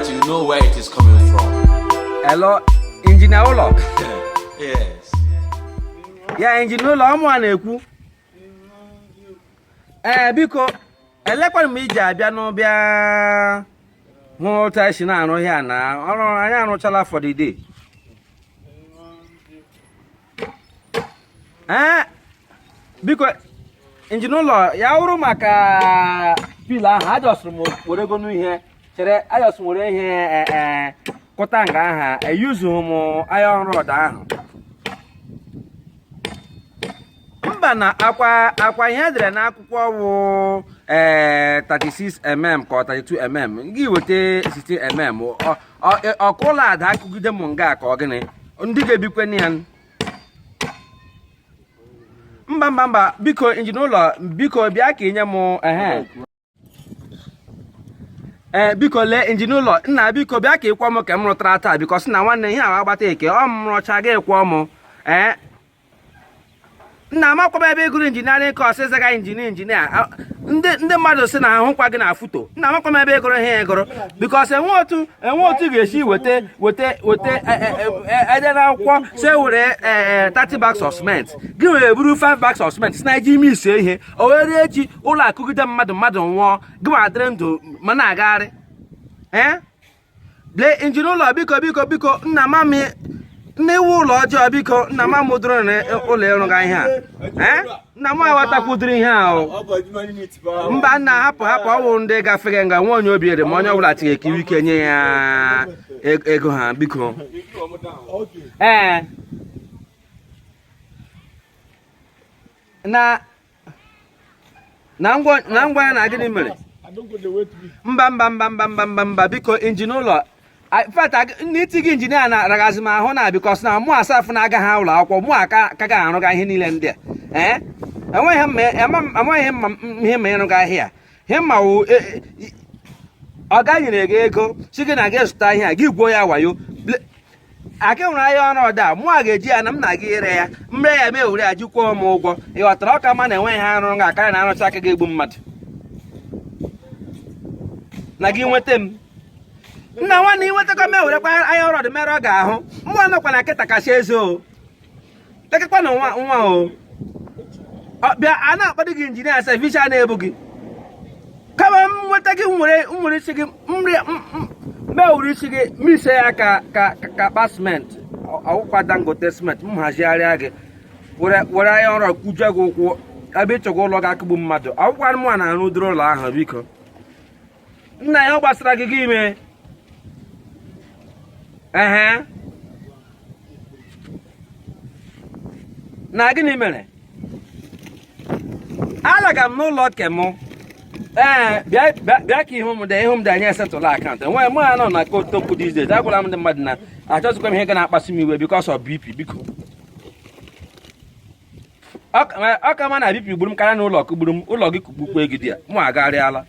that you know where it is coming from. Hello, engineer Olo. Yes. Yeah, engineer Olo, I'm one ekwu. Biko, elekwa m ije abịa n'ọbịa hụ tashi na arụ ya na ọrụ anyị arụchala for the day. Biko, engineer Olo, ya wụrụ maka pila ahụ ajọsụrụ m were gonu ihe chere ajọsụrụ were ihe kụta nga aha eyuzughị m iron rod ahụ. Mba na akwa ihe edere n'akwụkwọ wụ 36mm ka 32mm gị weta 16mm ọkụlọ ada akụgide m nga ka ọ gịnị ndị ga-ebikwe ya. Mba biko engineer Olo biko bịa ka inye m biko lee engineer Olo nna biko bịa ka ịkwọ m ka m rụtara taa biko sị na nwanne ihe ahụ agbata eke ọ m rụcha gị ịkwọ m nna amakwaba ebe egụrụ injiniarịn kọs ịzaga injinia ndị mmadụ si na ahụkwa gị na foto nna amakwaba ebe egụrụ ihe egụrụ bikos enwe otu ga-esi weta ede na akwụkwọ si were 30 bags of cement gị were buru 5 bags of cement si na iji ime ise ihe o were echi ụlọ akụgide mmadụ nwụọ gị ma dịrị ndụ ma na-agagharị lee injinia Olo biko nna mami n'iwu ụlọ ọjọọ biko nna m amụdoro n'ụlọ ịrụga ihe a nna m aghọtakwudoro ihe ahụ mba nna hapụ ọwụ ndị gafere nga nwa onye obi ere ma onye ọbụla tinye ekiri ike nye ya ego ha biko na ngwa ya na gịnị mere mba biko injinia Olo in fact n'iti gị injinia na-aragazi m ahụ na bikos na mụ asafụ na-agaghị ụlọ akwụkwọ mụ aka ga-arụga ihe niile ndị a amaghị ihe ma ịrụga ahịa ihe ma wụ ọ ganyere gị ego si gị na gị zụta ihe a gị gwuo ya wayo aka nwere ahịa ọrụ ọda mụ a ga-eji ya na m na gị ire ya mre ya mee were ya jikwuo m ụgwọ ịghọtara ọka ma na enweghị ha arụ ga akarị na arụcha aka ga-egbu mmadụ na gị nweta m nna nwanne inwetakwa m ewerekwa anya ọrụ mere ọ ga-ahụ mwa nọkwa na nkịta kacha eze o tekekwa na nwa o bịa a na-akpado gị injinia sevisha na-ebu gị kama m nweta gị nwere isi gị mewere isi gị mise ya ka akpa simenti ọwụkwa Dangote simenti m hazigharịa gị were anya ọrụ kwuje gị ụkwụ ebe ịchọgwa ụlọ ga-akụgbu mmadụ ọwụkwara mụ na arụ ụdịrị ụlọ ahụ biko nna ya ọ gbasara gị ime na gịnị mere alaga m n'ụlọ kem bịa ka ihu m dị anya esetụlụ akaụntụ enweghị mụ ya nọ na kotokwu these days agwala m ndị mmadụ na achọzikwa m ihe ga na-akpasu m iwe because of BP biko ọ ka ma na BP gburu m karịa na ụlọ gị kụgbukwe gị dị ya mụ agagharịala